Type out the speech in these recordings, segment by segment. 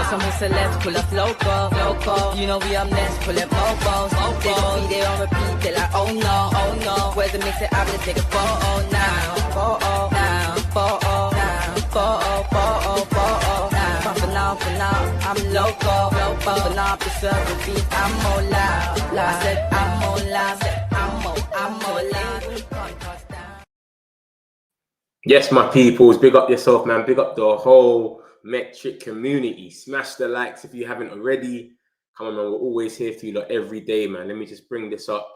Some celebs pull up loco. You know we up next, pull up mobos. They don't be there on repeat, they're like, oh no. Where's the mix it up, let's take a photo now. Photo now. But for now, I'm loco. But for now, the server beat, I'm more loud. I said I'm more loud, I'm more loud. Yes, my peoples, big up yourself, man. Big up the whole metric community. Smash the likes if you haven't already. Come on, man. We're always here for you like every day, man. Let me just bring this up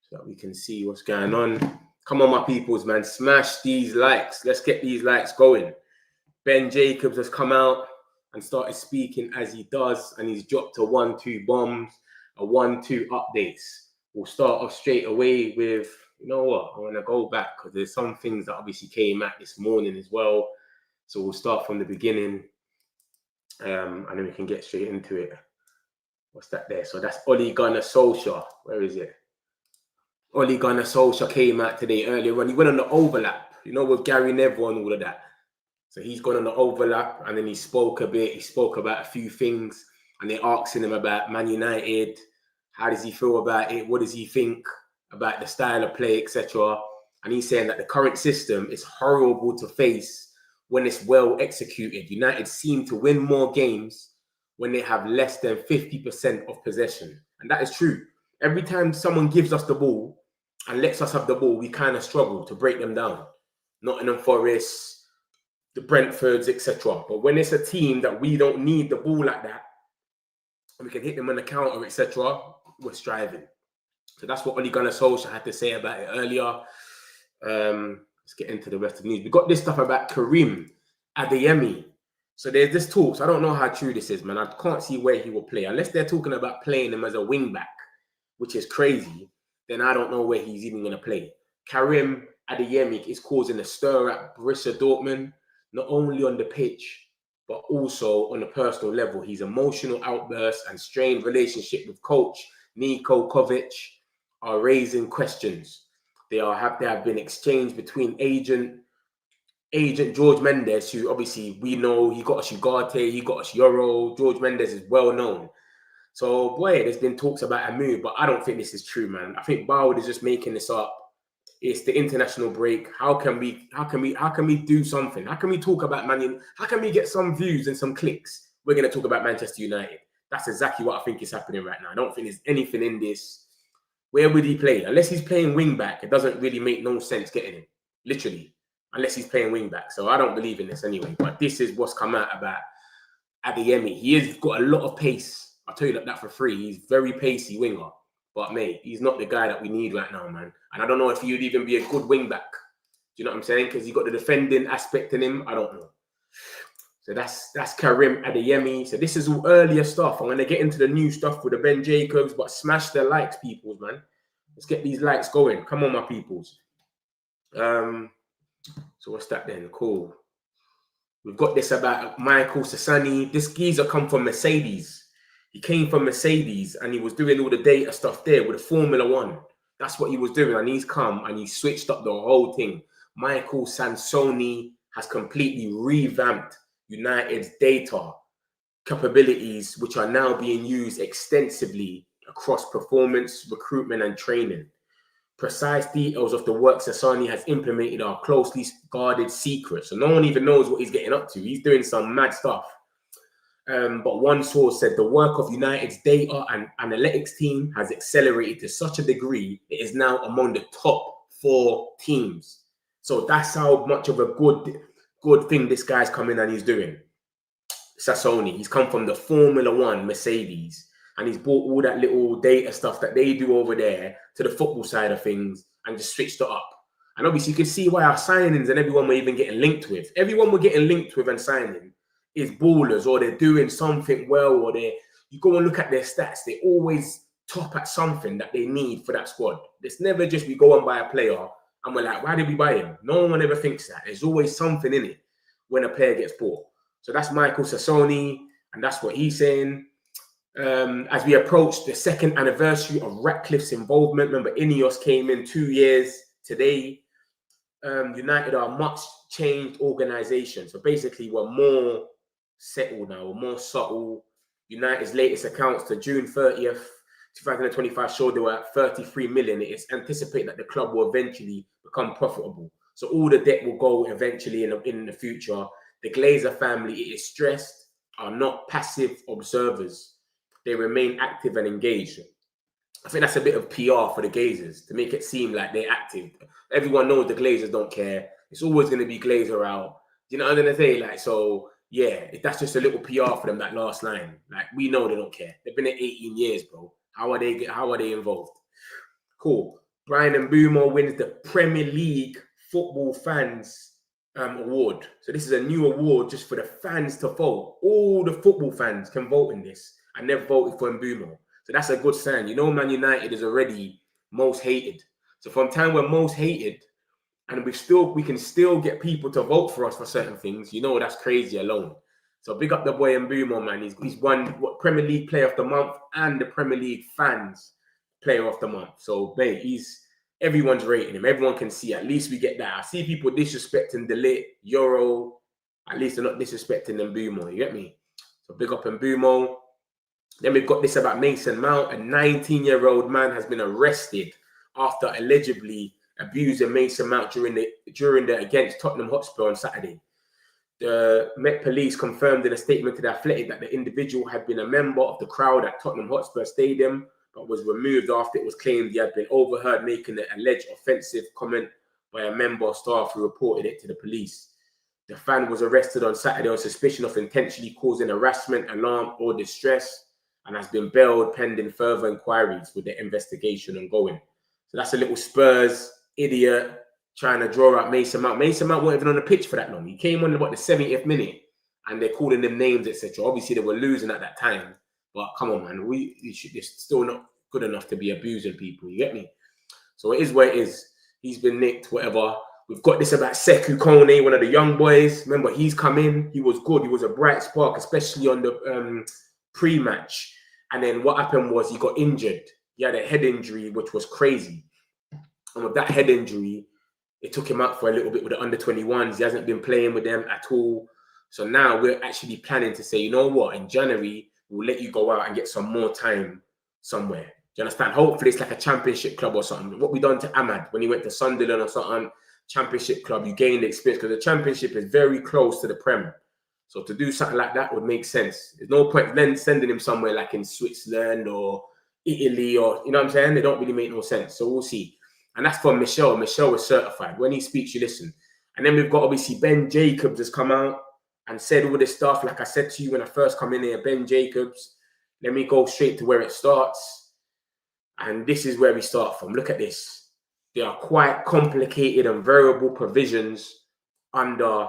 so that we can see what's going on. Come on, my peoples, man. Smash these likes. Let's get these likes going. Ben Jacobs has come out and started speaking as he does, and he's dropped a 1-2 bombs, a 1-2 updates. We'll start off straight away with, you know what, I want to go back because there's some things that obviously came out this morning as well. So we'll start from the beginning and then we can get straight into it. What's that there? So that's Ole Gunnar Solskjaer. Where is it? Ole Gunnar Solskjaer came out today earlier on. He went on the overlap, you know, with Gary Neville and all of that. So he's gone on the overlap and then he spoke a bit. He spoke about a few things and they're asking him about Man United. How does he feel about it? What does he think about the style of play, etc.? And he's saying that the current system is horrible to face when it's well executed. United seem to win more games when they have less than 50% of possession. And that is true. Every time someone gives us the ball and lets us have the ball, we kind of struggle to break them down. Nottingham Forest, the Brentfords, etc. But when it's a team that we don't need the ball like that, and we can hit them on the counter, etc., we're striving. So that's what Ole Gunnar Solskjaer had to say about it earlier. Let's get into the rest of the news. We got this stuff about Karim Adeyemi. So there's this talk. So I don't know how true this is, man. I can't see where he will play. Unless they're talking about playing him as a wing back, which is crazy, then I don't know where he's even going to play. Karim Adeyemi is causing a stir at Borussia Dortmund, not only on the pitch, but also on a personal level. His emotional outbursts and strained relationship with coach Niko Kovac are raising questions. They have been exchanged between agent George Mendes, who obviously we know he got us Ugarte, he got us Euro. George Mendes is well known. So boy, there's been talks about a move, but I don't think this is true, man. I think Bowd is just making this up. It's the international break. How can we do something? How can we talk about Man United? How can we get some views and some clicks? We're going to talk about Manchester United. That's exactly what I think is happening right now. I don't think there's anything in this. Where would he play? Unless he's playing wing back, it doesn't really make no sense getting him. Literally. Unless he's playing wing back. So I don't believe in this anyway. But this is what's come out about Adeyemi. He has got a lot of pace. I'll tell you that for free. He's very pacey winger. But mate, he's not the guy that we need right now, man. And I don't know if he would even be a good wing back. Do you know what I'm saying? Because he got the defending aspect in him. I don't know. So that's Karim Adeyemi. So this is all earlier stuff. I'm going to get into the new stuff with the Ben Jacobs, but smash the likes, peoples, man. Let's get these likes going. Come on, my peoples. So what's that then? Cool. We've got this about Michael Sassani. This geezer come from Mercedes. He came from Mercedes and he was doing all the data stuff there with the Formula One. That's what he was doing. And he's come and he switched up the whole thing. Michael Sansoni has completely revamped United's data capabilities, which are now being used extensively across performance, recruitment, and training. Precise details of the work Sassani has implemented are closely guarded secrets. So no one even knows what he's getting up to. He's doing some mad stuff. But one source said the work of United's data and analytics team has accelerated to such a degree it is now among the top 4 teams. So that's how much of a good thing this guy's coming and he's doing. Sassoni, he's come from the Formula One Mercedes and he's brought all that little data stuff that they do over there to the football side of things and just switched it up. And obviously you can see why our signings and everyone we're even getting linked with. Everyone we're getting linked with and signing is ballers, or they're doing something well, or you go and look at their stats, they always top at something that they need for that squad. It's never just we go and buy a player and we're like, why did we buy him? No one ever thinks that. There's always something in it when a player gets bought. So that's Michael Sassoni, and that's what he's saying. As we approach the 2nd anniversary of Ratcliffe's involvement, remember Ineos came in 2 years today. United are a much changed organization. So basically we're more settled now, or more subtle. United's latest accounts to June 30th, 2025 showed they were at 33 million. It is anticipated that the club will eventually become profitable. So all the debt will go eventually in the future. The Glazer family, it is stressed, are not passive observers. They remain active and engaged. I think that's a bit of PR for the Glazers to make it seem like they're active. Everyone knows the Glazers don't care. It's always going to be Glazer out. Do you know what I'm going to say? Like, so yeah, that's just a little PR for them, that last line. Like, we know they don't care. They've been there 18 years, bro. How are they involved? Cool. Brian Mbumo wins the Premier League Football Fans Award. So this is a new award just for the fans to vote. All the football fans can vote in this, and they've voted for Mbumo. So that's a good sign. You know, Man United is already most hated. So from time we're most hated, and we can still get people to vote for us for certain things, you know, that's crazy alone. So big up the boy Mbumo, man. He's won Premier League Player of the Month and the Premier League Fans Player of the Month. So, babe, everyone's rating him. Everyone can see. At least we get that. I see people disrespecting Delete, Euro. At least they're not disrespecting Mbumo. You get me? So big up Mbumo. Then we've got this about Mason Mount. A 19-year-old man has been arrested after allegedly abusing Mason Mount during the against Tottenham Hotspur on Saturday. The Met Police confirmed in a statement to The Athletic that the individual had been a member of the crowd at Tottenham Hotspur Stadium, but was removed after it was claimed he had been overheard making an alleged offensive comment by a member of staff who reported it to the police. The fan was arrested on Saturday on suspicion of intentionally causing harassment, alarm, or distress, and has been bailed pending further inquiries with the investigation ongoing. So that's a little Spurs idiot trying to draw out Mason Mount. Mason Mount wasn't even on the pitch for that long. He came on about the 70th minute, and they're calling them names, etc. Obviously, they were losing at that time. But come on, man, they're still not good enough to be abusing people. You get me? So it is what it is. He's been nicked, whatever. We've got this about Sekou Kone, one of the young boys. Remember, he's come in. He was good. He was a bright spark, especially on the pre-match. And then what happened was he got injured. He had a head injury, which was crazy. And with that head injury, it took him out for a little bit with the under-21s. He hasn't been playing with them at all. So now we're actually planning to say, you know what? In January, we'll let you go out and get some more time somewhere. Do you understand? Hopefully it's like a championship club or something. What we done to Ahmad when he went to Sunderland or something, championship club, you gain the experience because the championship is very close to the Prem. So to do something like that would make sense. There's no point then sending him somewhere like in Switzerland or Italy or, you know what I'm saying? They don't really make no sense. So we'll see. And that's for Michelle. Michelle was certified. When he speaks, you listen. And then we've got obviously Ben Jacobs has come out and said all this stuff. Like I said to you when I first come in here, Ben Jacobs. Let me go straight to where it starts. And this is where we start from. Look at this. There are quite complicated and variable provisions under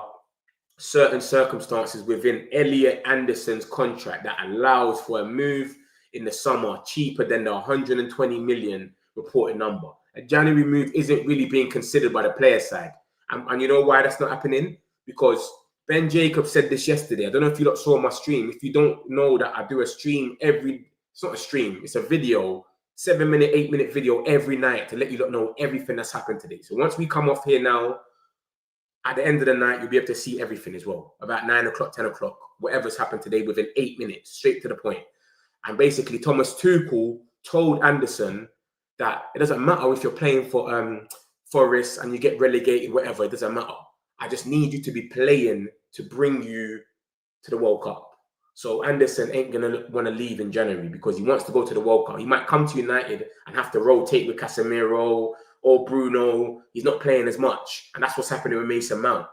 certain circumstances within Elliot Anderson's contract that allows for a move in the summer cheaper than the 120 million reported number. A January move isn't really being considered by the player side. And you know why that's not happening? Because Ben Jacobs said this yesterday. I don't know if you lot saw my stream. If you don't know that I do a stream it's not a stream, it's a video, 7-minute, 8-minute video every night to let you lot know everything that's happened today. So once we come off here now, at the end of the night, you'll be able to see everything as well. About 9 o'clock, 10 o'clock, whatever's happened today within 8 minutes, straight to the point. And basically, Thomas Tuchel told Anderson that it doesn't matter if you're playing for Forest and you get relegated, whatever, it doesn't matter. I just need you to be playing to bring you to the World Cup. So Anderson ain't going to want to leave in January because he wants to go to the World Cup. He might come to United and have to rotate with Casemiro or Bruno. He's not playing as much. And that's what's happening with Mason Mount.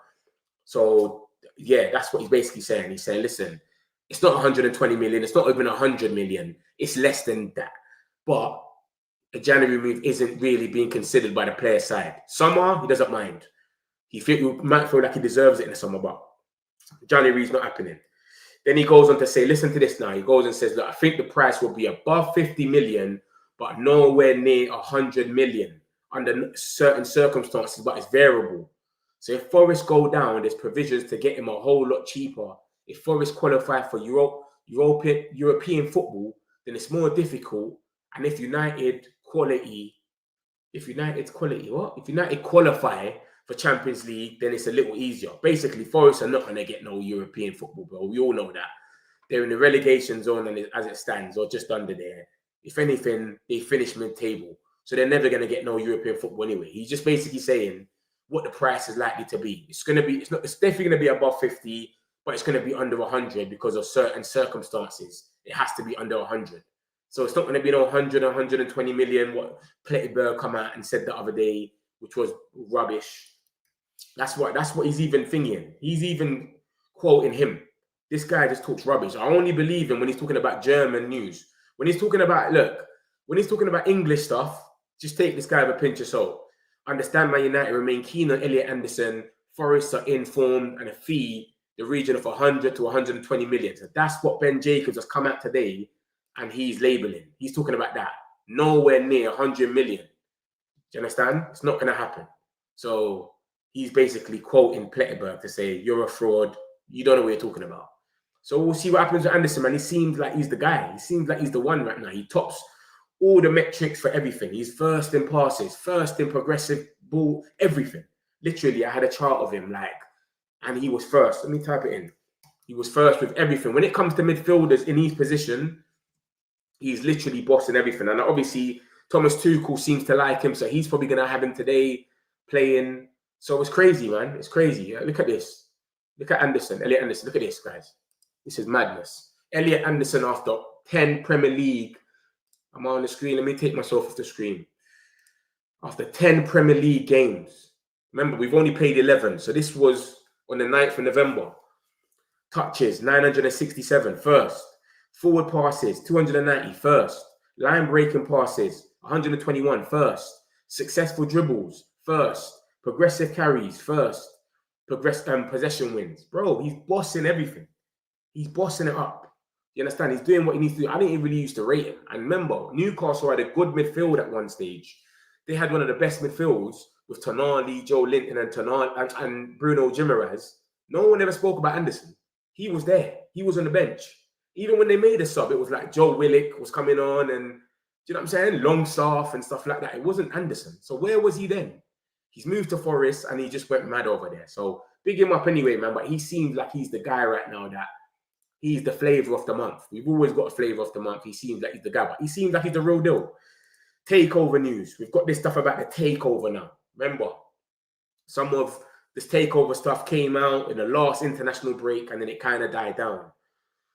So, yeah, that's what he's basically saying. He's saying, listen, it's not 120 million. It's not even 100 million. It's less than that. But a January move isn't really being considered by the player side. Summer, he doesn't mind. He might feel like he deserves it in the summer, but January's not happening. Then he goes on to say, listen to this now. He goes and says, look, I think the price will be above 50 million, but nowhere near 100 million under certain circumstances, but it's variable. So if Forest go down, there's provisions to get him a whole lot cheaper. If Forest qualify for European football, then it's more difficult. And if United qualify for Champions League, then it's a little easier. Basically, Forest are not going to get no European football, bro. We all know that. They're in the relegation zone and as it stands, or just under there. If anything, they finish mid-table. So they're never going to get no European football anyway. He's just basically saying what the price is likely to be. It's definitely going to be above 50, but it's going to be under 100 because of certain circumstances. It has to be under 100. So it's not going to be no 100, 120 million, what Plettenberg come out and said the other day, which was rubbish. That's what he's even thinking. He's even quoting him. This guy just talks rubbish. I only believe him when he's talking about German news. When he's talking about, English stuff, just take this guy with a pinch of salt. Understand Man United remain keen on Elliot Anderson. Forest are informed and a fee, the region of 100 to 120 million. So that's what Ben Jacobs has come out today and he's labeling. He's talking about that. Nowhere near 100 million. Do you understand? It's not going to happen. So he's basically quoting Plettenberg to say, you're a fraud. You don't know what you're talking about. So we'll see what happens with Anderson, man. He seems like he's the guy. He seems like he's the one right now. He tops all the metrics for everything. He's first in passes, first in progressive ball, everything. Literally, I had a chart of him, and he was first. Let me type it in. He was first with everything. When it comes to midfielders in his position, he's literally bossing everything. And obviously, Thomas Tuchel seems to like him, so he's probably going to have him today playing. So it's crazy, man. It's crazy. Look at this. Look at Anderson, Elliot Anderson. Look at this, guys. This is madness. Elliot Anderson after 10 Premier League. I'm on the screen. Let me take myself off the screen. After 10 Premier League games. Remember, we've only played 11. So this was on the 9th of November. Touches, 967, first. Forward passes, 290, first. Line breaking passes, 121, first. Successful dribbles, first. Progressive carries, first. Possession wins. Bro, he's bossing everything. He's bossing it up. You understand? He's doing what he needs to do. I didn't really used to rate him. And remember, Newcastle had a good midfield at one stage. They had one of the best midfields with Tonali, Joe Linton, and Bruno Guimaraes. No one ever spoke about Anderson. He was there. He was on the bench. Even when they made a sub, it was like Joe Willock was coming on and, do you know what I'm saying? Longstaff and stuff like that. It wasn't Anderson. So where was he then? He's moved to Forest and he just went mad over there. So big him up anyway, man. But he seems like he's the guy right now that he's the flavour of the month. We've always got a flavour of the month. He seems like he's the guy, but he seems like he's the real deal. Takeover news. We've got this stuff about the takeover now. Remember, some of this takeover stuff came out in the last international break and then it kind of died down.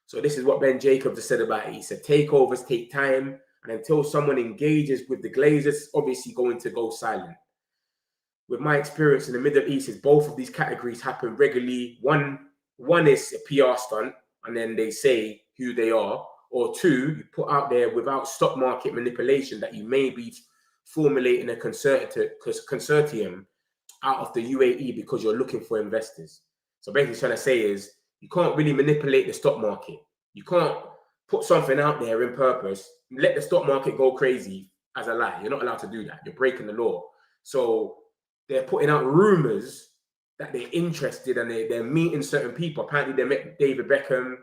So this is what Ben Jacobs has said about it. He said takeovers take time and until someone engages with the Glazers, it's obviously going to go silent. With my experience in the Middle East, is both of these categories happen regularly. One is a PR stunt, and then they say who they are. Or two, you put out there without stock market manipulation that you may be formulating a consortium out of the UAE because you're looking for investors. So basically trying to say is you can't really manipulate the stock market. You can't put something out there in purpose, let the stock market go crazy as a lie. You're not allowed to do that. You're breaking the law. So they're putting out rumors that they're interested and they're meeting certain people. Apparently they met David Beckham,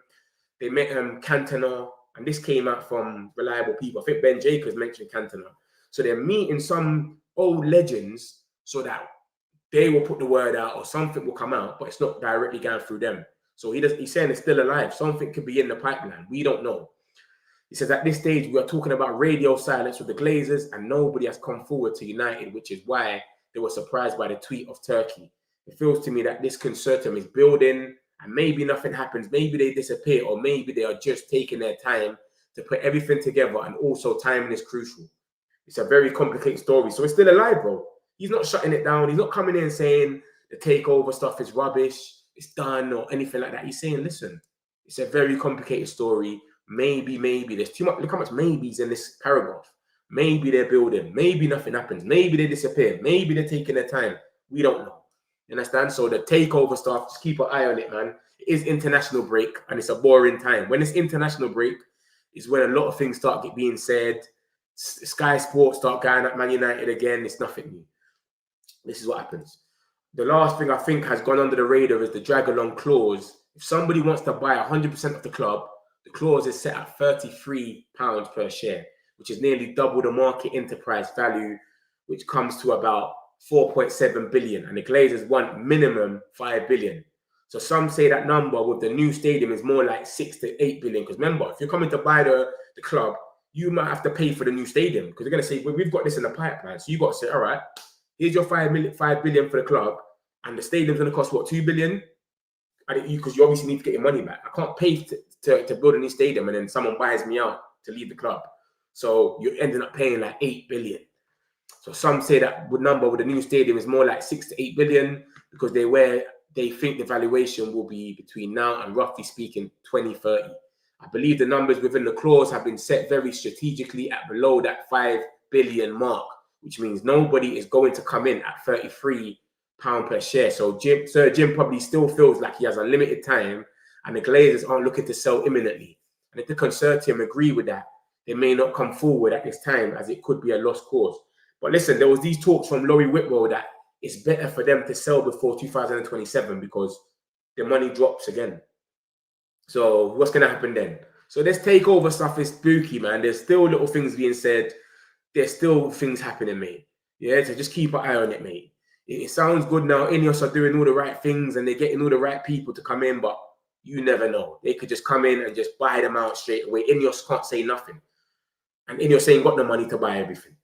they met Cantona, and this came out from reliable people. I think Ben Jacobs mentioned Cantona. So they're meeting some old legends so that they will put the word out or something will come out, but it's not directly going through them. So he's saying it's still alive. Something could be in the pipeline. We don't know. He says at this stage, we are talking about radio silence with the Glazers and nobody has come forward to United, which is why they were surprised by the tweet of Turkey. It feels to me that this consortium is building and maybe nothing happens. Maybe they disappear or maybe they are just taking their time to put everything together, and also timing is crucial. It's a very complicated story. So it's still alive, bro. He's not shutting it down. He's not coming in saying the takeover stuff is rubbish, it's done or anything like that. He's saying, listen, it's a very complicated story. Maybe there's too much. Look how much maybes in this paragraph. Maybe they're building. Maybe nothing happens. Maybe they disappear. Maybe they're taking their time. We don't know. You understand? So the takeover stuff, just keep an eye on it, man. It is international break and it's a boring time. When it's international break is when a lot of things start being said. Sky Sports start going at Man United again. It's nothing new. This is what happens. The last thing I think has gone under the radar is the drag-along clause. If somebody wants to buy 100% of the club, the clause is set at £33 per share, which is nearly double the market enterprise value, which comes to about 4.7 billion, and the Glazers want minimum 5 billion. So some say that number with the new stadium is more like 6 to 8 billion. Because remember, if you're coming to buy the club, you might have to pay for the new stadium, because they're going to say, well, we've got this in the pipeline. So you got to say, all right, here's your 5 billion for the club, and the stadium's going to cost what, 2 billion? Because you obviously need to get your money back. I can't pay to build a new stadium and then someone buys me out to leave the club. So you're ending up paying like 8 billion. So some say that the number with the new stadium is more like 6 to 8 billion, because they think the valuation will be between now and, roughly speaking, 2030. I believe the numbers within the clause have been set very strategically at below that 5 billion mark, which means nobody is going to come in at £33 per share. So Sir Jim probably still feels like he has unlimited time, and the Glazers aren't looking to sell imminently. And if the consortium agree with that, they may not come forward at this time, as it could be a lost cause. But listen, there was these talks from Laurie Whitwell that it's better for them to sell before 2027, because the money drops again. So what's going to happen then? So this takeover stuff is spooky, man. There's still little things being said. There's still things happening, mate. Yeah, so just keep an eye on it, mate. It sounds good now. Ineos are doing all the right things and they're getting all the right people to come in, but you never know. They could just come in and just buy them out straight away. Ineos can't say nothing. And Ineos ain't got the money to buy everything.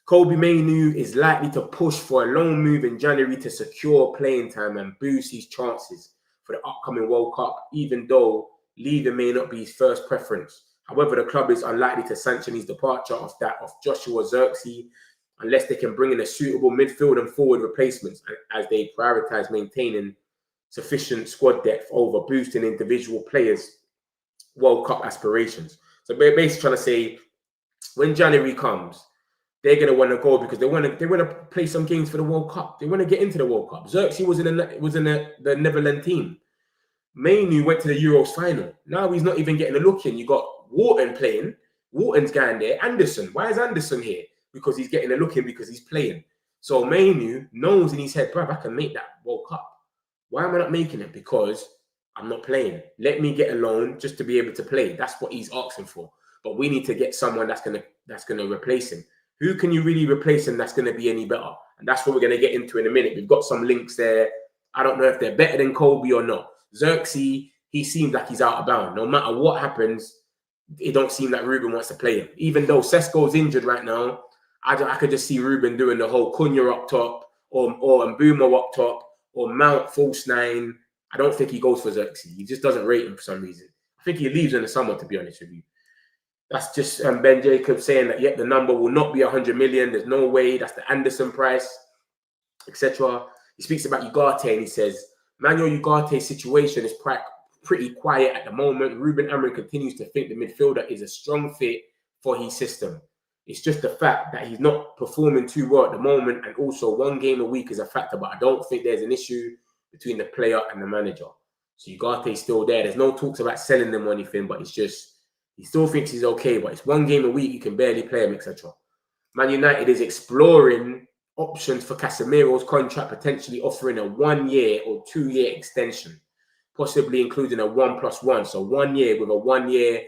Kobe Mainoo is likely to push for a loan move in January to secure playing time and boost his chances for the upcoming World Cup, even though leaving may not be his first preference. However, the club is unlikely to sanction his departure of that of Joshua Zirkzee unless they can bring in a suitable midfield and forward replacements, as they prioritise maintaining sufficient squad depth over boosting individual players' World Cup aspirations. So they're basically trying to say, when January comes, they're going to want to go because they want to play some games for the World Cup. They want to get into the World Cup. Zirkzee was in the Netherlands team. Mainoo went to the Euros final. Now he's not even getting a look in. You got Wharton playing. Wharton's going there. Anderson. Why is Anderson here? Because he's getting a look in, because he's playing. So Mainoo knows in his head, bruv, I can make that World Cup. Why am I not making it? Because I'm not playing. Let me get a loan just to be able to play. That's what he's asking for. But we need to get someone that's gonna replace him. Who can you really replace him that's going to be any better? And that's what we're going to get into in a minute. We've got some links there. I don't know if they're better than Kobe or not. Zirkzee, he seems like he's out of bounds. No matter what happens, it don't seem like Ruben wants to play him. Even though Sesko's injured right now, I could just see Ruben doing the whole Cunha up top, or Mbeumo up top, or Mount false nine. I don't think he goes for Zirkzee. He just doesn't rate him for some reason. I think he leaves in the summer, to be honest with you. That's just Ben Jacobs saying that, yet the number will not be 100 million. There's no way. That's the Anderson price, etc. He speaks about Ugarte and he says, Manuel Ugarte's situation is pretty quiet at the moment. Ruben Amorim continues to think the midfielder is a strong fit for his system. It's just the fact that he's not performing too well at the moment, and also 1 game a week is a factor, but I don't think there's an issue between the player and the manager. So Ugarte's still there. There's no talks about selling them or anything, but it's just, he still thinks he's okay, but it's 1 game a week, you can barely play him, etc. Man United is exploring options for Casemiro's contract, potentially offering a 1-year or 2-year extension, possibly including a 1+1. So 1 year with a 1-year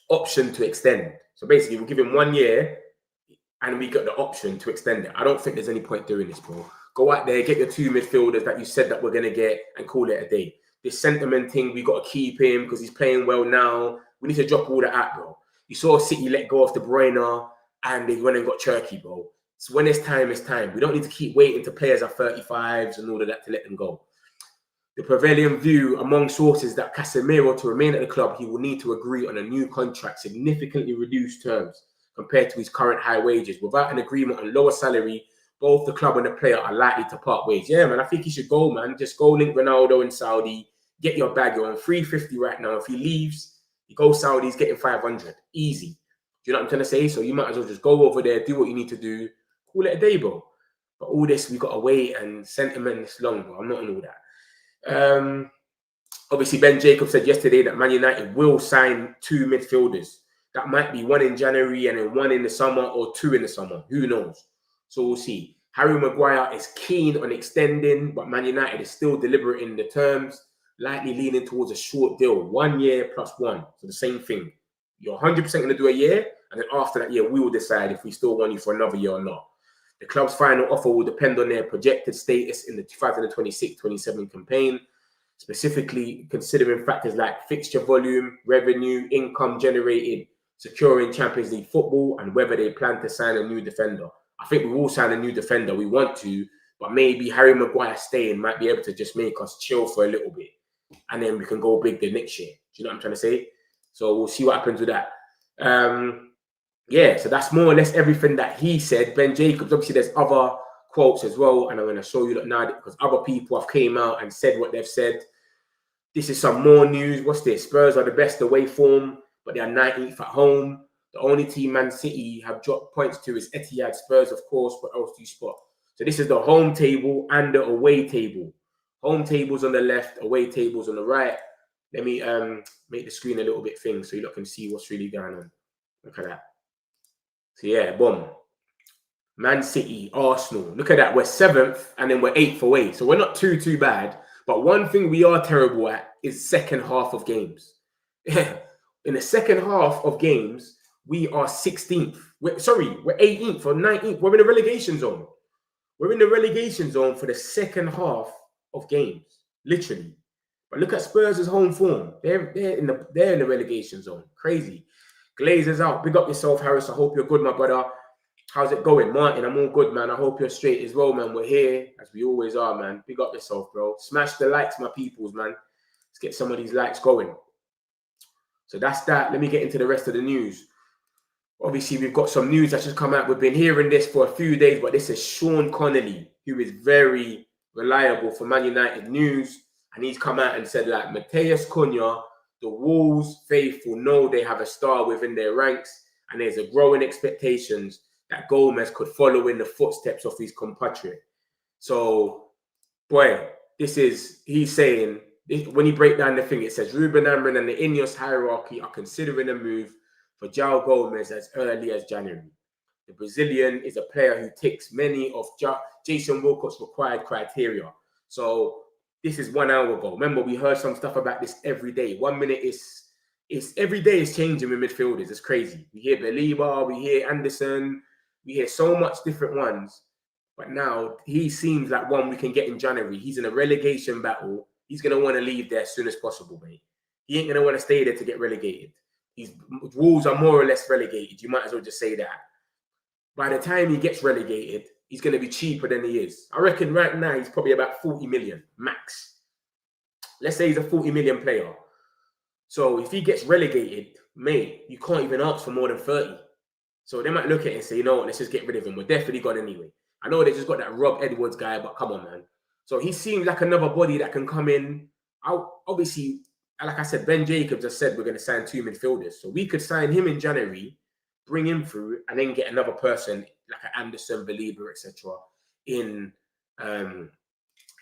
option to extend. So basically, we'll give him 1 year and we got the option to extend it. I don't think there's any point doing this, bro. Go out there, get your 2 midfielders that you said that we're going to get, and call it a day. This sentiment thing, we got to keep him because he's playing well now. We need to drop all that out, bro. You saw City let go of De Bruyne and they went and got Cherky, bro. So when it's time, it's time. We don't need to keep waiting till players are 35s and all of that to let them go. The prevailing view among sources that Casemiro, to remain at the club, he will need to agree on a new contract, significantly reduced terms compared to his current high wages. Without an agreement on lower salary, both the club and the player are likely to part ways. Yeah, man, I think he should go, man. Just go link Ronaldo in Saudi. Get your bag. You're on 350 right now. If he leaves, you go Saudi, he's getting 500. Easy. Do you know what I'm trying to say? So you might as well just go over there, do what you need to do. Call it a day, bro. But all this, we got to wait, and sentiment is long, bro. I'm not on all that. Obviously, Ben Jacobs said yesterday that Man United will sign 2 midfielders. That might be 1 in January and then 1 in the summer, or 2 in the summer. Who knows? So we'll see. Harry Maguire is keen on extending, but Man United is still deliberate in the terms, likely leaning towards a short deal, 1 year +1. So the same thing. You're 100% going to do a year, and then after that year, we will decide if we still want you for another year or not. The club's final offer will depend on their projected status in the 2026-27 campaign, specifically considering factors like fixture volume, revenue, income generated, securing Champions League football, and whether they plan to sign a new defender. I think we will sign a new defender. We want to, but maybe Harry Maguire staying might be able to just make us chill for a little bit, and then we can go big the next year. Do you know what I'm trying to say? So we'll see what happens with that. Yeah, so that's more or less everything that he said. Ben Jacobs, obviously there's other quotes as well, and I'm going to show you that now because other people have came out and said what they've said. This is some more news. What's this? Spurs are the best away form, but they are 19th at home. The only team Man City have dropped points to is Etihad. Spurs, of course. What else do you spot? So this is the home table and the away table. Home table's on the left, away table's on the right. Let me make the screen a little bit thing so you lot can see what's really going on. Look at that. So yeah, boom. Man City, Arsenal. Look at that. We're 7th and then we're 8th away. So we're not too bad. But one thing we are terrible at is second half of games. In the second half of games, we are 16th. We're 18th or 19th. We're in the relegation zone. We're in the relegation zone for the second half of games, literally. But look at Spurs' home form. They're in the relegation zone. Crazy. Glazers out. Big up yourself, Harris. I hope you're good, my brother. How's it going? Martin, I'm all good, man. I hope you're straight as well, man. We're here, as we always are, man. Big up yourself, bro. Smash the likes, my peoples, man. Let's get some of these likes going. So that's that. Let me get into the rest of the news. Obviously, we've got some news that's just come out. We've been hearing this for a few days, but this is Sean Connolly, who is very reliable for Man United news. And he's come out and said, like, Matheus Cunha, the Wolves faithful know they have a star within their ranks, and there's a growing expectations that Gomes could follow in the footsteps of his compatriot. So, boy, he's saying, when he break down the thing, it says, Ruben Amorim and the Ineos hierarchy are considering a move for João Gomes as early as January. The Brazilian is a player who ticks many of Jason Wilcott's required criteria. So, this is 1 hour ago. Remember, we heard some stuff about this every day. 1 minute is every day is changing with midfielders. It's crazy. We hear Belieber, we hear Anderson, we hear so much different ones. But now he seems like one we can get in January. He's in a relegation battle. He's going to want to leave there as soon as possible, mate. He ain't going to want to stay there to get relegated. Wolves are more or less relegated. You might as well just say that. By the time he gets relegated, he's going to be cheaper than he is. I reckon right now he's probably about 40 million max. Let's say he's a 40 million player. So if he gets relegated, mate, you can't even ask for more than 30. So they might look at it and say, you know what, let's just get rid of him. We're definitely gone anyway. I know they just got that Rob Edwards guy, but come on, man. So he seems like another body that can come in. Obviously, like I said, Ben Jacobs just said we're going to sign 2 midfielders. So we could sign him in January, bring him through, and then get another person like an Anderson, Belieber, etc. in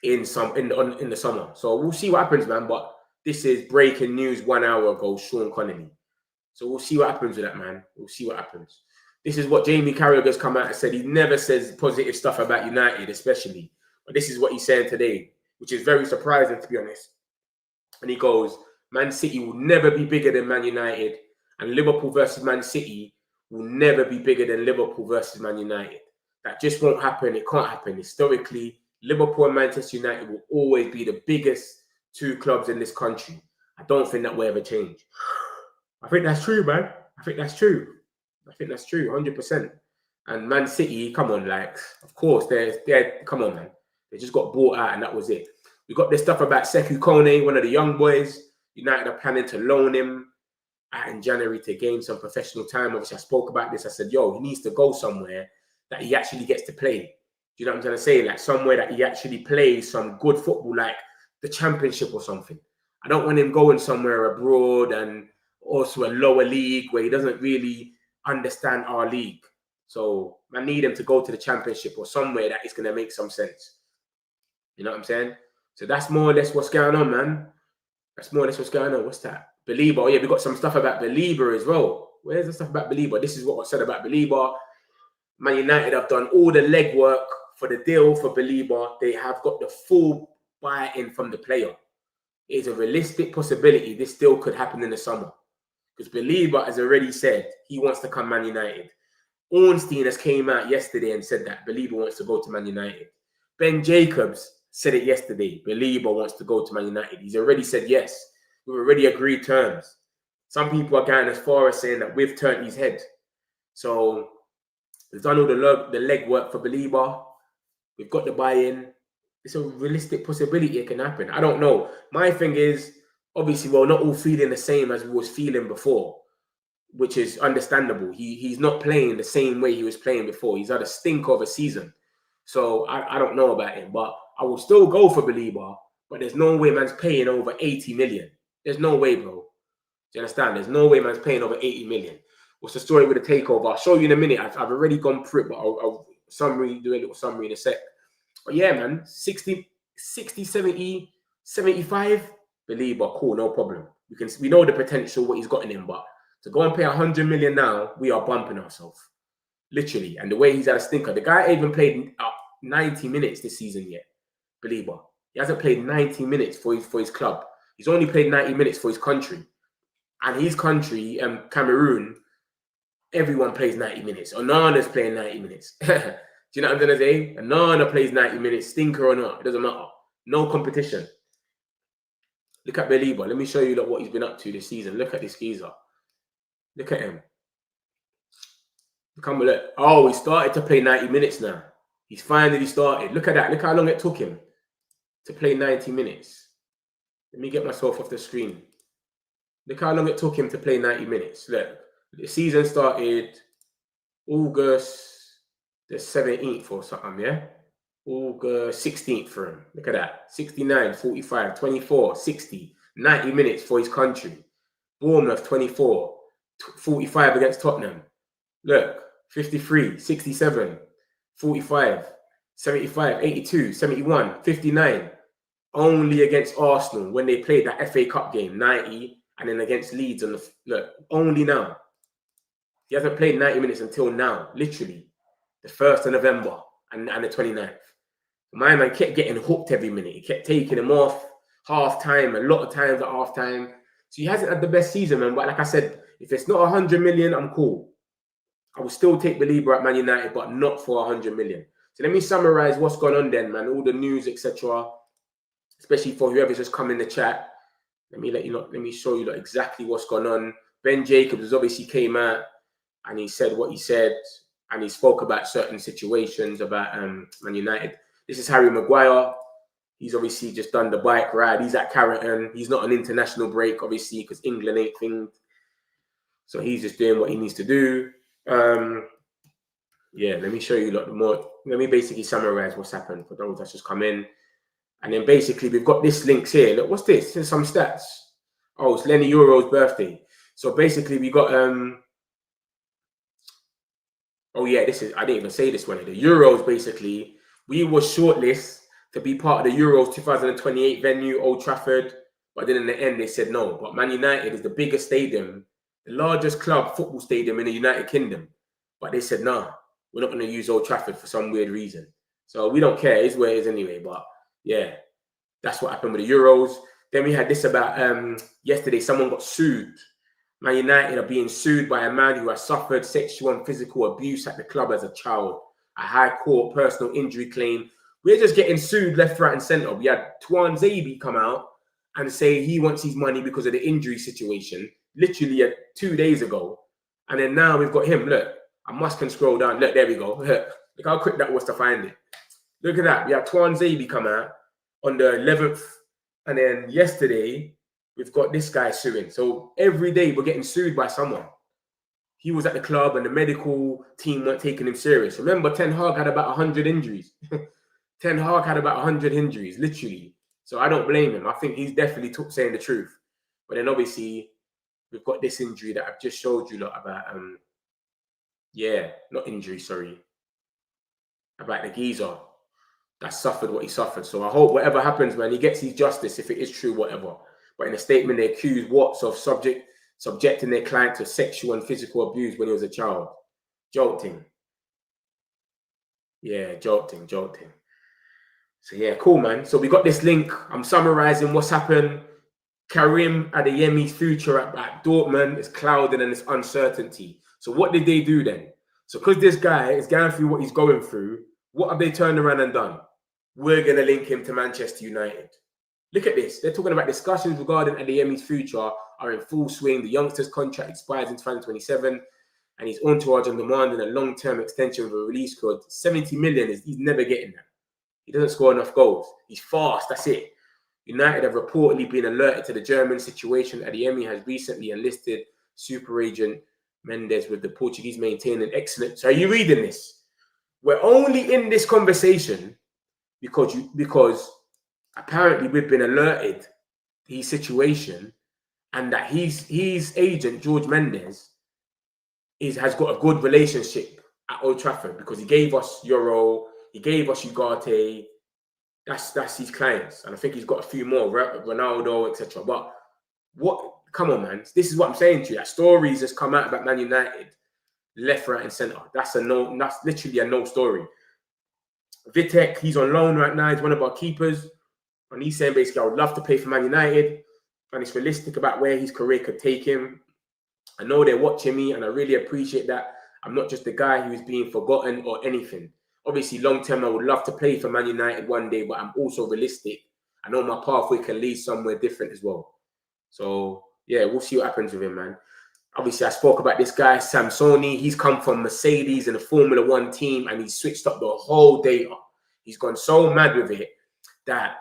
the summer. So we'll see what happens, man. But this is breaking news 1 hour ago, Sean Connolly. So we'll see what happens with that, man. We'll see what happens. This is what Jamie Carragher's come out and said. He never says positive stuff about United, especially. But this is what he's saying today, which is very surprising, to be honest. And he goes, Man City will never be bigger than Man United, and Liverpool versus Man City will never be bigger than Liverpool versus Man United. That just won't happen. It can't happen. Historically, Liverpool and Manchester United will always be the biggest 2 clubs in this country. I don't think that will ever change. I think that's true, man. I think that's true. 100%. And Man City, come on, like, of course, they're come on, man. They just got bought out and that was it. We got this stuff about Sekou Kone, one of the young boys. United are planning to loan him out in January to gain some professional time. Obviously, I spoke about this. I said, yo, he needs to go somewhere that he actually gets to play. Do you know what I'm trying to say? Like somewhere that he actually plays some good football, like the Championship or something. I don't want him going somewhere abroad and also a lower league where he doesn't really understand our league. So I need him to go to the Championship or somewhere that is going to make some sense. You know what I'm saying? So that's more or less what's going on, man. That's more or less what's going on. What's that? Belieber. Yeah, we got some stuff about Belieber as well. Where's the stuff about Belieber? This is what was said about Belieber. Man United have done all the legwork for the deal for Belieber. They have got the full buy-in from the player. It is a realistic possibility this deal could happen in the summer. Because Belieber has already said he wants to come Man United. Ornstein has came out yesterday and said that Belieber wants to go to Man United. Ben Jacobs said it yesterday. Belieber wants to go to Man United. He's already said yes. We've already agreed terms. Some people are going as far as saying that we've turned his head. So we've done all the legwork for Belieber. We've got the buy-in. It's a realistic possibility it can happen. I don't know. My thing is, obviously, we're not all feeling the same as we was feeling before, which is understandable. He's not playing the same way he was playing before. He's had a stinker of a season. So I don't know about him, but I will still go for Belieber. But there's no way man's paying over 80 million. There's no way, bro. Do you understand? There's no way man's paying over 80 million. What's the story with the takeover? I'll show you in a minute. I've already gone through it, but I'll do a little summary in a sec. But yeah, man, 60, 70, 75, Belieber, cool, no problem. We know the potential, what he's got in him, but to go and pay 100 million now, we are bumping ourselves. Literally. And the way he's had a stinker. The guy ain't even played 90 minutes this season yet. Belieber. He hasn't played 90 minutes for his club. He's only played 90 minutes for his country. And his country, Cameroon, everyone plays 90 minutes. Onana's playing 90 minutes. Do you know what I'm going to say? Onana plays 90 minutes, stinker or not. It doesn't matter. No competition. Look at Belieber. Let me show you what he's been up to this season. Look at this geezer. Look at him. Look. Oh, he started to play 90 minutes now. He's finally started. Look at that. Look how long it took him to play 90 minutes. Let me get myself off the screen. Look how long it took him to play 90 minutes. Look, the season started August the 17th or something, yeah? August 16th for him. Look at that. 69, 45, 24, 60, 90 minutes for his country. Bournemouth, 24, 45 against Tottenham. Look, 53, 67, 45, 75, 82, 71, 59. Only against Arsenal when they played that FA Cup game, 90, and then against Leeds on look, only now. He hasn't played 90 minutes until now, literally. The 1st of November and the 29th. My man kept getting hooked every minute. He kept taking him off half time, a lot of times at half time. So he hasn't had the best season, man. But like I said, if it's not 100 million, I'm cool. I will still take Belieber at Man United, but not for 100 million. So let me summarize what's gone on then, man. All the news, etc. Especially for whoever's just come in the chat. Let me show you exactly what's gone on. Ben Jacobs has obviously came out and he said what he said. And he spoke about certain situations about Man United. This is Harry Maguire. He's obviously just done the bike ride. He's at Carrington. He's not an international break, obviously, because England ain't thinged. So he's just doing what he needs to do. Yeah, let me show you more. Let me basically summarize what's happened for those that's just come in. And then basically we've got this links here. Look, what's this? There's some stats. Oh, it's Lenny Euro's birthday. So basically we got oh yeah, I didn't even say this one. The Euros, basically, we were shortlisted to be part of the Euros 2028 venue, Old Trafford. But then in the end, they said no. But Man United is the biggest stadium, the largest club football stadium in the United Kingdom. But they said, nah, we're not going to use Old Trafford for some weird reason. So we don't care. It's where it is anyway. But yeah, that's what happened with the Euros. Then we had this about yesterday, someone got sued. Man United are being sued by a man who has suffered sexual and physical abuse at the club as a child. A high court personal injury claim. We're just getting sued left, right, and centre. We had Tuan Zabi come out and say he wants his money because of the injury situation, literally 2 days ago. And then now we've got him. Look, I can scroll down. Look, there we go. Look how quick that was to find it. Look at that. We had Tuan Zabi come out on the 11th. And then yesterday, we've got this guy suing. So every day we're getting sued by someone. He was at the club and the medical team weren't taking him serious. Remember, Ten Hag had about 100 injuries. Ten Hag had about 100 injuries, literally. So I don't blame him. I think he's definitely saying the truth. But then obviously, we've got this injury that I've just showed you lot about. Yeah, not injury, sorry. About the geezer that suffered what he suffered. So I hope whatever happens, man, he gets his justice if it is true, whatever. But in a statement, they accused Watts of subjecting their client to sexual and physical abuse when he was a child. Jolting. Yeah, jolting. So yeah, cool, man. So we got this link. I'm summarizing what's happened. Karim Adeyemi's future at Dortmund is clouded and it's uncertainty. So what did they do then? So because this guy is going through what he's going through, what have they turned around and done? We're going to link him to Manchester United. Look at this. They're talking about discussions regarding Adeyemi's future are in full swing. The youngster's contract expires in 2027, and his entourage are demanding a long-term extension with a release clause. 70 million, he's never getting that. He doesn't score enough goals. He's fast, that's it. United have reportedly been alerted to the German situation. Adeyemi has recently enlisted super agent Mendes, with the Portuguese maintaining excellent. So are you reading this? We're only in this conversation because apparently we've been alerted to his situation, and that his agent George Mendes has got a good relationship at Old Trafford, because he gave us Euro, he gave us Ugarte. That's his clients, and I think he's got a few more, Ronaldo, etc. But what? Come on, man. This is what I'm saying to you. That stories has come out about Man United, left, right, and centre. That's a no. That's literally a no story. Vitek, he's on loan right now. He's one of our keepers, and he's saying basically, I would love to play for Man United, and he's realistic about where his career could take him. I know they're watching me, and I really appreciate that. I'm not just the guy who's being forgotten or anything. Obviously, long term, I would love to play for Man United one day, but I'm also realistic. I know my pathway can lead somewhere different as well. So yeah, we'll see what happens with him, man. Obviously, I spoke about this guy, Samsoni. He's come from Mercedes in the Formula One team, and he's switched up the whole data. He's gone so mad with it that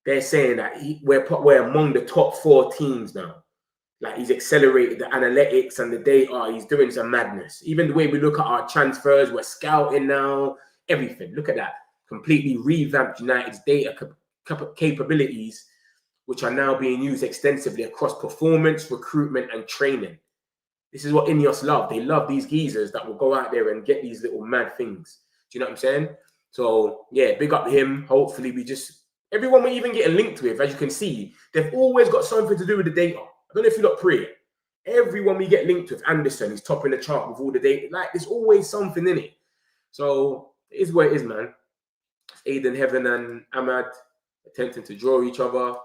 they're saying that we're among the top 4 teams now. Like, he's accelerated the analytics and the data. He's doing some madness. Even the way we look at our transfers, we're scouting now, everything. Look at that. Completely revamped United's data capabilities, which are now being used extensively across performance, recruitment, and training. This is what Ineos love. They love these geezers that will go out there and get these little mad things. Do you know what I'm saying? So, yeah, big up him. Hopefully everyone we're even getting linked with, as you can see, they've always got something to do with the data. I don't know if you lot pre it. Everyone we get linked with, Anderson, he's topping the chart with all the data. Like, there's always something in it. So, it is what it is, man. Aiden Heaven and Ahmad attempting to draw each other.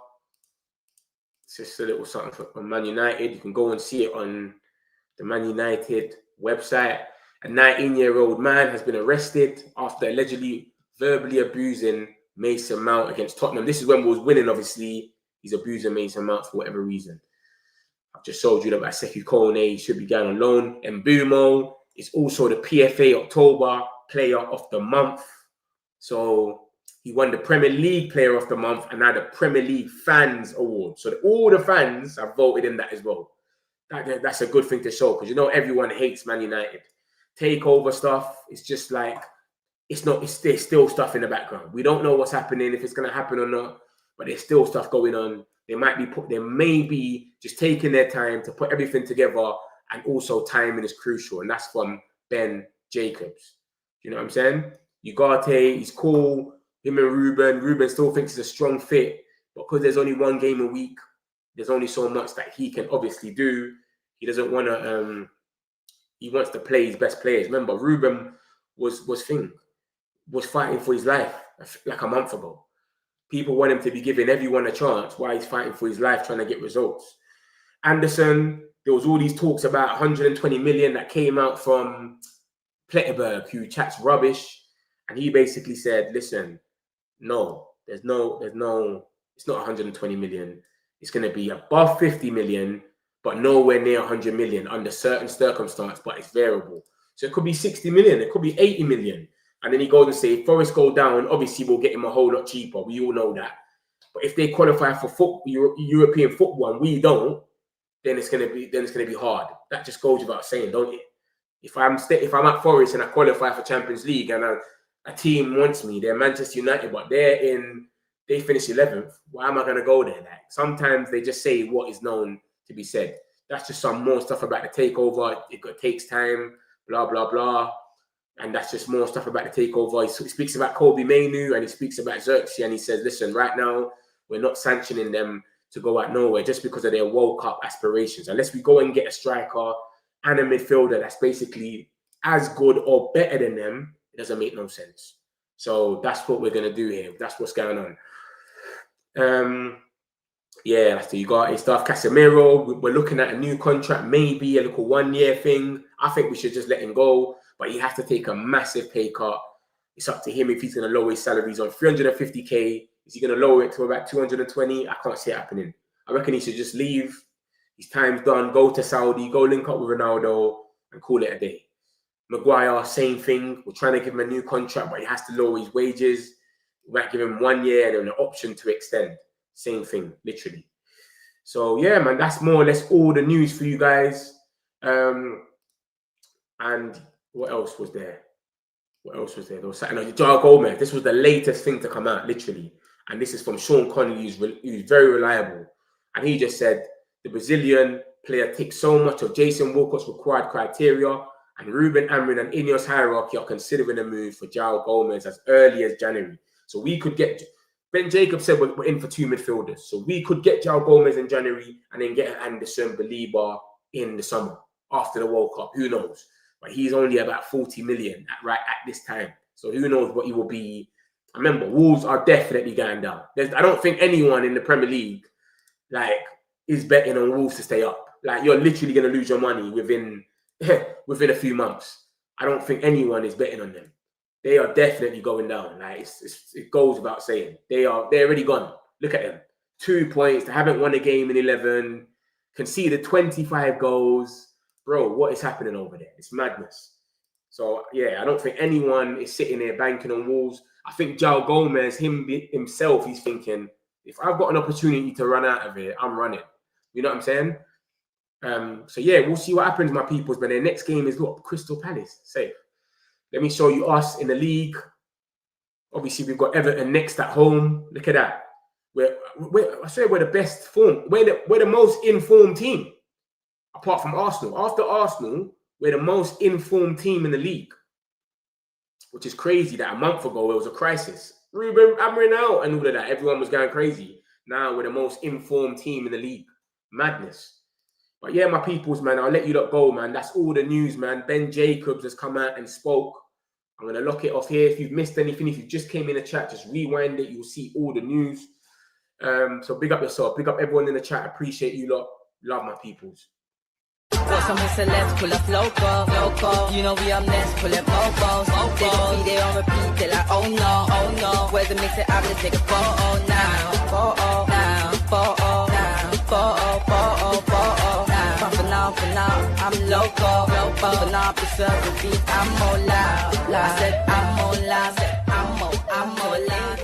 It's just a little something on Man United. You can go and see it on the Man United website. A 19-year-old man has been arrested after allegedly verbally abusing Mason Mount against Tottenham. This is when we was winning, obviously. He's abusing Mason Mount for whatever reason. I've just told you that Sekou Kone should be going on loan. Mbumo is also the PFA October Player of the Month. So he won the Premier League Player of the Month and now the Premier League Fans Award. So all the fans have voted in that as well. That's a good thing to show, because you know everyone hates Man United. Takeover stuff, it's just like, there's still stuff in the background. We don't know what's happening, if it's going to happen or not, but there's still stuff going on. They may be just taking their time to put everything together, and also timing is crucial. And that's from Ben Jacobs. You know what I'm saying? Ugarte, he's cool. Him and Ruben still thinks he's a strong fit, but because there's only one game a week, there's only so much that he can obviously do. He doesn't want to. He wants to play his best players. Remember, Ruben was fighting for his life like a month ago. People want him to be giving everyone a chance while he's fighting for his life, trying to get results. Anderson, there was all these talks about 120 million that came out from Plettenberg, who chats rubbish, and he basically said, "Listen, no, there's no, it's not 120 million. It's going to be above 50 million, but nowhere near 100 million under certain circumstances, but it's variable. So it could be 60 million, it could be 80 million. And then he goes and say, if Forest go down, obviously we'll get him a whole lot cheaper. We all know that. But if they qualify for European football and we don't, then it's gonna be hard. That just goes without saying, don't it? If I'm at Forest and I qualify for Champions League and a team wants me, they're Manchester United, but they finish 11th. Why am I going to go there? Like, sometimes they just say what is known to be said. That's just some more stuff about the takeover. It takes time, blah, blah, blah. And that's just more stuff about the takeover. He speaks about Kobe Mainu and he speaks about Xerxes, and he says, listen, right now, we're not sanctioning them to go out nowhere just because of their World Cup aspirations. Unless we go and get a striker and a midfielder that's basically as good or better than them, it doesn't make no sense. So that's what we're going to do here. That's what's going on. Yeah, that's the Ugarte stuff. Casemiro, we're looking at a new contract, maybe a little 1-year thing. I think we should just let him go. but he has to take a massive pay cut. It's up to him if he's going to lower his salaries on 350k. Is he going to lower it to about 220? I can't see it happening. I reckon he should just leave. His time's done. Go to Saudi. Go link up with Ronaldo and call it a day. Maguire, same thing. We're trying to give him a new contract, but he has to lower his wages. We might give him 1 year and then an option to extend. Same thing, literally. So yeah, man, that's more or less all the news for you guys. And what else was there? What else was there? There was something. Joao Gomes. This was the latest thing to come out, literally. And this is from Sean Connolly, who's very reliable. And he just said the Brazilian player ticks so much of Jason Walcott's required criteria, and Ruben Amorim and Ineos hierarchy are considering a move for Joao Gomes as early as January. So we could get, Ben Jacobs said we're in for 2 midfielders. So we could get Joao Gomes in January and then get Anderson Belieber in the summer after the World Cup. Who knows? But he's only about 40 million at this time. So who knows what he will be. Remember, Wolves are definitely going down. I don't think anyone in the Premier League is betting on Wolves to stay up. You're literally going to lose your money within a few months. I don't think anyone is betting on them. They are definitely going down. It goes without saying. They're already gone. Look at them. 2 points. They haven't won a game in 11. Conceded 25 goals. Bro, what is happening over there? It's madness. So, yeah, I don't think anyone is sitting there banking on Wolves. I think Joao Gomes, himself, he's thinking, if I've got an opportunity to run out of here, I'm running. You know what I'm saying? So, yeah, we'll see what happens, my peoples. But their next game is what? Crystal Palace. Safe. Let me show you us in the league. Obviously, we've got Everton next at home. Look at that. I say we're the best form. We're the most informed team. Apart from Arsenal. After Arsenal, we're the most informed team in the league. Which is crazy that a month ago, it was a crisis. Ruben Amorim out and all of that. Everyone was going crazy. Now we're the most informed team in the league. Madness. But yeah, my peoples, man, I'll let you lot go, man. That's all the news, man. Ben Jacobs has come out and spoke. I'm going to lock it off here. If you've missed anything, if you just came in the chat, just rewind it. You'll see all the news. So big up yourself. Big up everyone in the chat. Appreciate you lot. Love my peoples. Got some celebs, pull up local. You know we up next, pull up mobos. They don't be there on repeat, they're like, oh no. Where's the mix it up, let's take a photo now. For now, I'm local. Bumping off the circle beat, I'm more loud. I said I'm more loud, I'm more loud.